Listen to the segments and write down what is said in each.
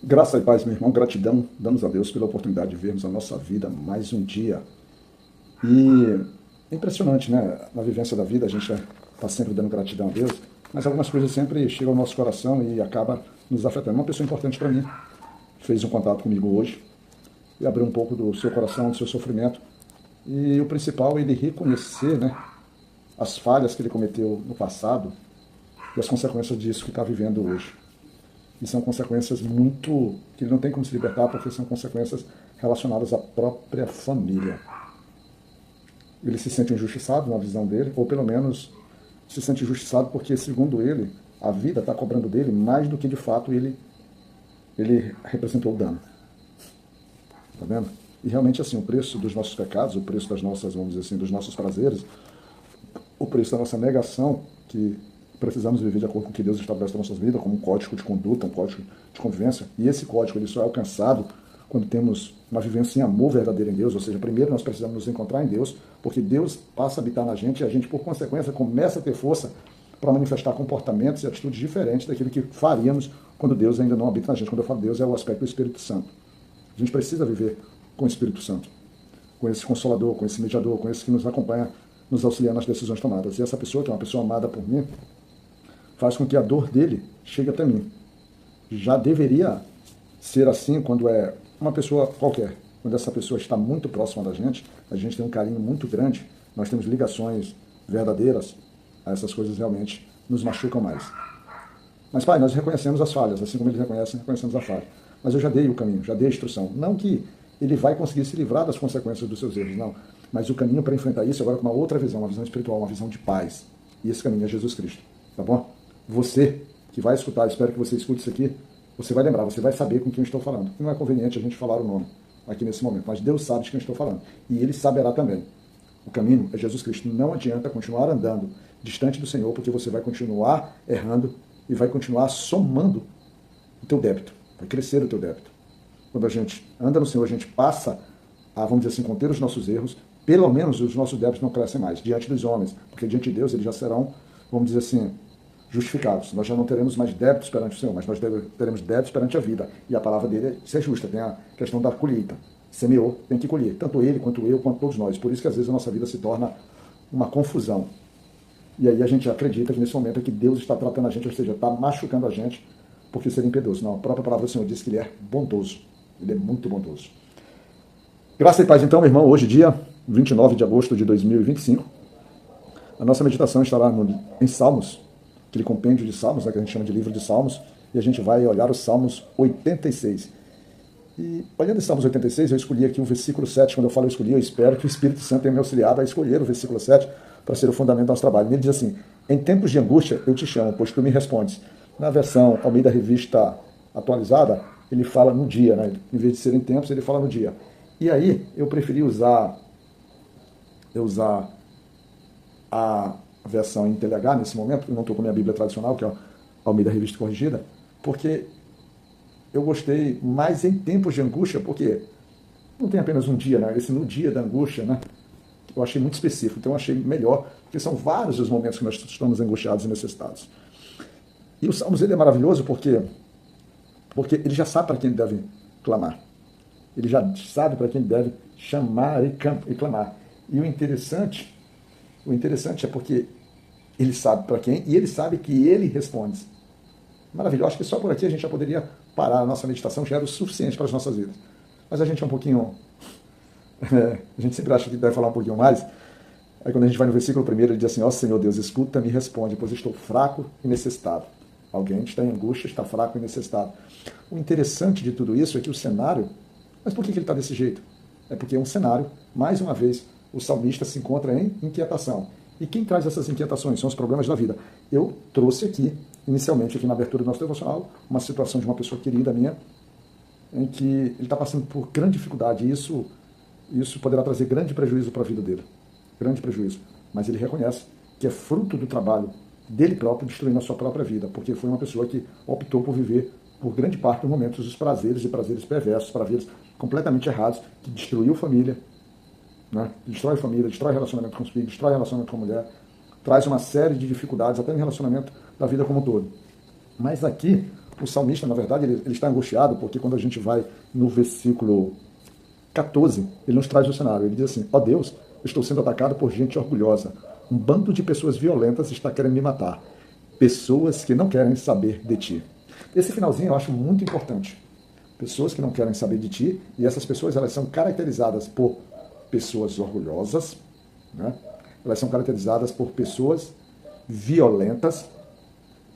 Graça e paz, meu irmão, gratidão, damos a Deus pela oportunidade de vermos a nossa vida mais um dia. E é impressionante, né? Na vivência da vida a gente está sempre dando gratidão a Deus, mas algumas coisas sempre chegam ao nosso coração e acaba nos afetando. Uma pessoa importante para mim fez um contato comigo hoje e abriu um pouco do seu coração, do seu sofrimento. E o principal é ele reconhecer, né, as falhas que ele cometeu no passado e as consequências disso que está vivendo hoje. E são consequências muito que ele não tem como se libertar, porque são consequências relacionadas à própria família. Ele se sente injustiçado na visão dele, ou pelo menos se sente injustiçado porque, segundo ele, a vida está cobrando dele mais do que de fato ele representou o dano. Tá vendo? E realmente assim, o preço dos nossos pecados, o preço das nossas, vamos dizer assim, dos nossos prazeres, o preço da nossa negação, que precisamos viver de acordo com o que Deus estabelece nas nossas vidas, como um código de conduta, um código de convivência, e esse código ele só é alcançado quando temos uma vivência em amor verdadeiro em Deus, ou seja, primeiro nós precisamos nos encontrar em Deus, porque Deus passa a habitar na gente e a gente, por consequência, começa a ter força para manifestar comportamentos e atitudes diferentes daquilo que faríamos quando Deus ainda não habita na gente. Quando eu falo Deus, é o aspecto do Espírito Santo. A gente precisa viver com o Espírito Santo, com esse Consolador, com esse Mediador, com esse que nos acompanha, nos auxilia nas decisões tomadas. E essa pessoa, que é uma pessoa amada por mim, faz com que a dor dele chegue até mim. Já deveria ser assim quando é uma pessoa qualquer. Quando essa pessoa está muito próxima da gente, a gente tem um carinho muito grande, nós temos ligações verdadeiras, essas coisas realmente nos machucam mais. Mas, Pai, nós reconhecemos as falhas, assim como eles reconhecem, reconhecemos a falha. Mas eu já dei o caminho, já dei a instrução. Não que ele vai conseguir se livrar das consequências dos seus erros, não. Mas o caminho para enfrentar isso agora com uma outra visão, uma visão espiritual, uma visão de paz. E esse caminho é Jesus Cristo, tá bom? Você que vai escutar, espero que você escute isso aqui, você vai lembrar, você vai saber com quem eu estou falando. Não é conveniente a gente falar o nome aqui nesse momento, mas Deus sabe de quem eu estou falando. E Ele saberá também. O caminho é Jesus Cristo. Não adianta continuar andando distante do Senhor, porque você vai continuar errando e vai continuar somando o teu débito. Vai crescer o teu débito. Quando a gente anda no Senhor, a gente passa a, vamos dizer assim, conter os nossos erros, pelo menos os nossos débitos não crescem mais diante dos homens, porque diante de Deus eles já serão, vamos dizer assim, justificados. Nós já não teremos mais débitos perante o Senhor, mas nós teremos débitos perante a vida. E a palavra dele é ser justa. Tem a questão da colheita. Semeou, tem que colher. Tanto ele, quanto eu, quanto todos nós. Por isso que às vezes a nossa vida se torna uma confusão. E aí a gente acredita que nesse momento é que Deus está tratando a gente, ou seja, está machucando a gente, porque seria impiedoso. Não, a própria palavra do Senhor diz que ele é bondoso. Ele é muito bondoso. Graça e paz então, meu irmão. Hoje, dia 29 de agosto de 2025. A nossa meditação estará em Salmos, aquele compêndio de Salmos, né, que a gente chama de livro de Salmos, e a gente vai olhar os Salmos 86. E olhando os Salmos 86, eu escolhi aqui o versículo 7. Quando eu falo eu escolhi, eu espero que o Espírito Santo tenha me auxiliado a escolher o versículo 7 para ser o fundamento do nosso trabalho. Ele diz assim: em tempos de angústia eu te chamo, pois tu me respondes. Na versão Almeida Revista atualizada, ele fala no dia, né? Em vez de ser em tempos, ele fala no dia. E aí eu preferi usar a versão em TLH nesse momento, eu não estou com a minha Bíblia tradicional, que é a Almeida Revista Corrigida, porque eu gostei mais em tempos de angústia, porque não tem apenas um dia, né? Esse no dia da angústia, né? Eu achei muito específico, então eu achei melhor, porque são vários os momentos que nós estamos angustiados e necessitados. E o Salmos ele é maravilhoso porque ele já sabe para quem ele deve clamar. Ele já sabe para quem ele deve chamar e clamar. E o interessante é porque ele sabe para quem e ele sabe que ele responde. Maravilhoso. Acho que só por aqui a gente já poderia parar a nossa meditação, já era o suficiente para as nossas vidas. Mas a gente é um pouquinho... a gente sempre acha que deve falar um pouquinho mais. Aí quando a gente vai no versículo 1, ele diz assim: ó Senhor Deus, escuta-me e responde, pois estou fraco e necessitado. Alguém está em angústia, está fraco e necessitado. O interessante de tudo isso é que o cenário... Mas por que ele está desse jeito? É porque é um cenário, mais uma vez, o salmista se encontra em inquietação. E quem traz essas inquietações? São os problemas da vida. Eu trouxe aqui, inicialmente, aqui na abertura do nosso devocional, uma situação de uma pessoa querida minha, em que ele está passando por grande dificuldade. E isso poderá trazer grande prejuízo para a vida dele. Grande prejuízo. Mas ele reconhece que é fruto do trabalho dele próprio, destruindo a sua própria vida, porque foi uma pessoa que optou por viver, por grande parte dos momentos, os prazeres e prazeres perversos, prazeres completamente errados, que destruiu família, né? Destrói família, destrói relacionamento com os filhos, destrói relacionamento com a mulher, traz uma série de dificuldades, até no relacionamento da vida como um todo. Mas aqui, O salmista, na verdade, ele está angustiado, porque quando a gente vai no versículo 14, ele nos traz o cenário. Ele diz assim: ó Deus, eu estou sendo atacado por gente orgulhosa. Um bando de pessoas violentas está querendo me matar. Pessoas que não querem saber de ti. Esse finalzinho eu acho muito importante. Pessoas que não querem saber de ti, e essas pessoas elas são caracterizadas por pessoas orgulhosas, né? Elas são caracterizadas por pessoas violentas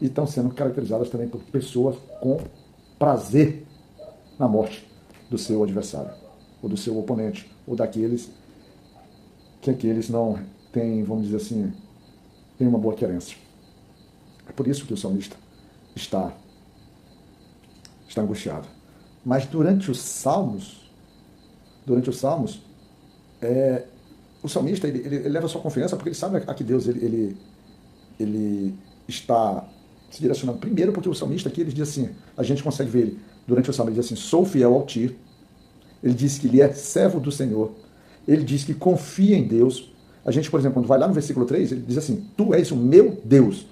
e estão sendo caracterizadas também por pessoas com prazer na morte do seu adversário, ou do seu oponente, ou daqueles que aqueles não têm, vamos dizer assim, têm uma boa querência. É por isso que o salmista está angustiado. Mas durante os salmos, o salmista ele leva a sua confiança porque ele sabe a que Deus ele está se direcionando. Primeiro porque o salmista aqui ele diz assim, a gente consegue ver ele durante o salmo, ele diz assim: sou fiel ao Ti. Ele diz que ele é servo do Senhor. Ele diz que confia em Deus. A gente, por exemplo, quando vai lá no versículo 3, ele diz assim: Tu és o meu Deus.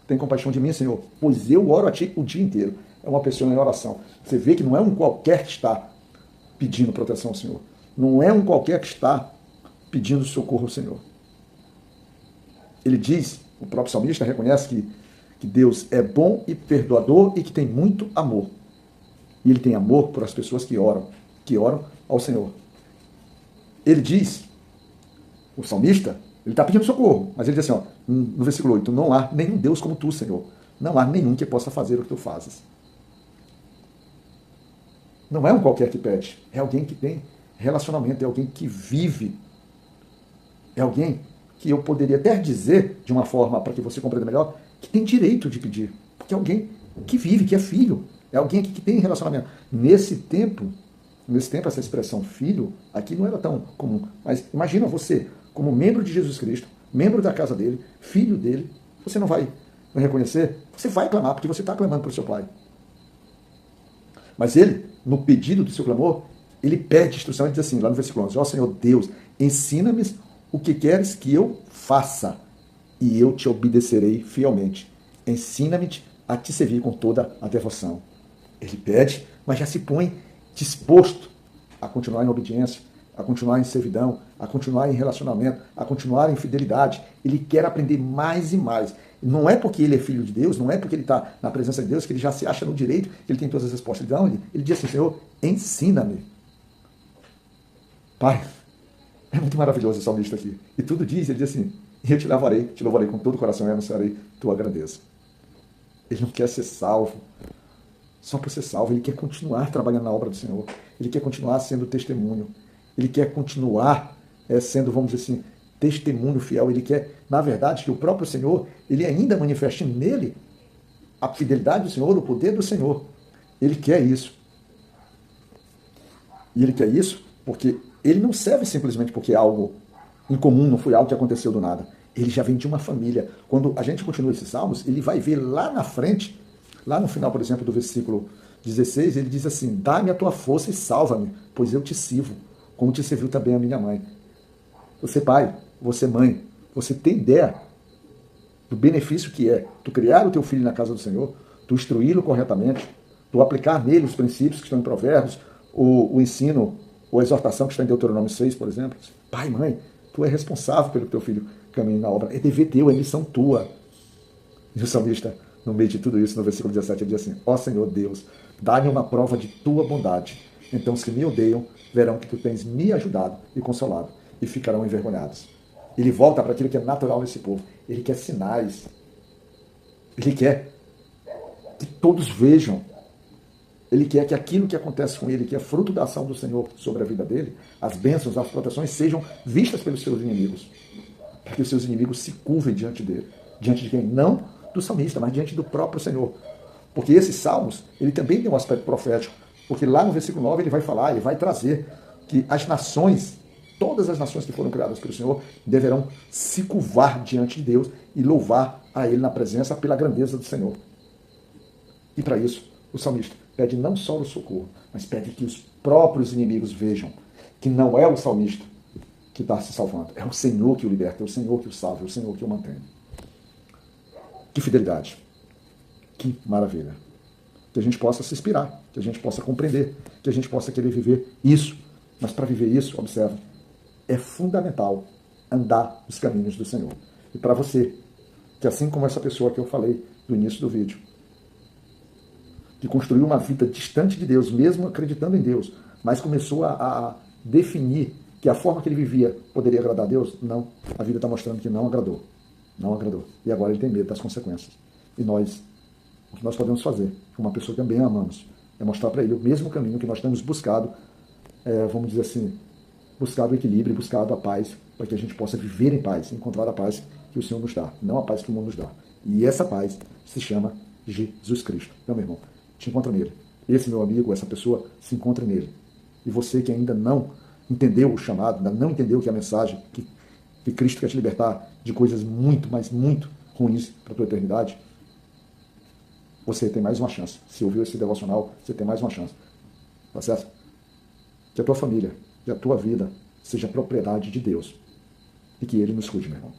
Tem compaixão de mim, Senhor, pois eu oro a Ti o dia inteiro. É uma pessoa em oração. Você vê que não é um qualquer que está pedindo proteção ao Senhor. Não é um qualquer que está pedindo socorro ao Senhor. Ele diz, o próprio salmista reconhece que Deus é bom e perdoador e que tem muito amor. E ele tem amor por as pessoas que oram ao Senhor. Ele diz, o salmista, ele está pedindo socorro, mas ele diz assim, ó, no versículo 8, não há nenhum Deus como tu, Senhor. Não há nenhum que possa fazer o que tu fazes. Não é um qualquer que pede, é alguém que tem relacionamento, é alguém que vive, é alguém que eu poderia até dizer, de uma forma para que você compreenda melhor, que tem direito de pedir, porque é alguém que vive, que é filho, é alguém que tem relacionamento. Nesse tempo, essa expressão filho, aqui não era tão comum, mas imagina você, como membro de Jesus Cristo, membro da casa dele, filho dele, você não vai reconhecer? Você vai clamar, porque você está clamando para o seu pai. Mas ele, no pedido do seu clamor, ele pede instrução e diz assim, lá no versículo 11, ó Senhor Deus, ensina-me o que queres que eu faça, e eu te obedecerei fielmente. Ensina-me a te servir com toda a devoção. Ele pede, mas já se põe disposto a continuar em obediência, a continuar em servidão, a continuar em relacionamento, a continuar em fidelidade. Ele quer aprender mais e mais. Não é porque ele é filho de Deus, não é porque ele está na presença de Deus que ele já se acha no direito, que ele tem todas as respostas. Não, ele diz assim, Senhor, ensina-me. Pai, é muito maravilhoso esse salmista aqui. E tudo diz, ele diz assim, eu te louvarei com todo o coração e anunciarei tua grandeza. Ele não quer ser salvo só por ser salvo, ele quer continuar trabalhando na obra do Senhor, ele quer continuar sendo testemunho, ele quer continuar sendo, vamos dizer assim, testemunho fiel, ele quer, na verdade, que o próprio Senhor, ele ainda manifeste nele a fidelidade do Senhor, o poder do Senhor. Ele quer isso. E ele quer isso porque ele não serve simplesmente porque é algo incomum, não foi algo que aconteceu do nada. Ele já vem de uma família. Quando a gente continua esses salmos, ele vai ver lá na frente, lá no final, por exemplo, do versículo 16, ele diz assim, dá-me a tua força e salva-me, pois eu te sirvo, como te serviu também a minha mãe. Você pai, você mãe, você tem ideia do benefício que é tu criar o teu filho na casa do Senhor, tu instruí-lo corretamente, tu aplicar nele os princípios que estão em Provérbios, o ensino, ou a exortação que está em Deuteronômio 6, por exemplo. Pai, mãe, tu é responsável pelo que teu filho caminhe na obra. É dever teu, é missão tua. E o salmista, no meio de tudo isso, no versículo 17, ele diz assim, ó Senhor Deus, dá-me uma prova de tua bondade. Então os que me odeiam verão que tu tens me ajudado e consolado e ficarão envergonhados. Ele volta para aquilo que é natural nesse povo. Ele quer sinais. Ele quer que todos vejam. Ele quer que aquilo que acontece com ele, que é fruto da ação do Senhor sobre a vida dele, as bênçãos, as proteções, sejam vistas pelos seus inimigos. Para que os seus inimigos se curvem diante dele. Diante de quem? Não do salmista, mas diante do próprio Senhor. Porque esses salmos, ele também tem um aspecto profético. Porque lá no versículo 9 ele vai falar, ele vai trazer que as nações, todas as nações que foram criadas pelo Senhor, deverão se curvar diante de Deus e louvar a Ele na presença pela grandeza do Senhor. E para isso, o salmista pede não só o socorro, mas pede que os próprios inimigos vejam que não é o salmista que está se salvando, é o Senhor que o liberta, é o Senhor que o salva, é o Senhor que o mantém. Que fidelidade! Que maravilha! que a gente possa se inspirar, que a gente possa compreender, que a gente possa querer viver isso. Mas para viver isso, observa, é fundamental andar nos caminhos do Senhor. E para você, que assim como essa pessoa que eu falei no início do vídeo, que construiu uma vida distante de Deus, mesmo acreditando em Deus, mas começou a definir que a forma que ele vivia poderia agradar a Deus, não. A vida está mostrando que não agradou. Não agradou. E agora ele tem medo das consequências. E nós, o que nós podemos fazer, com uma pessoa que também amamos, é mostrar para ele o mesmo caminho que nós temos buscado, vamos dizer assim, buscado o equilíbrio, buscado a paz, para que a gente possa viver em paz, encontrar a paz que o Senhor nos dá, não a paz que o mundo nos dá. E essa paz se chama Jesus Cristo. Então, meu irmão, te encontra nele. Esse meu amigo, essa pessoa, se encontra nele. E você que ainda não entendeu o chamado, ainda não entendeu que a mensagem, que Cristo quer te libertar de coisas muito, mas muito ruins para a tua eternidade, você tem mais uma chance. Se ouviu esse devocional, você tem mais uma chance. Tá certo? Que a tua família, que a tua vida seja propriedade de Deus. E que Ele nos cuide, meu irmão.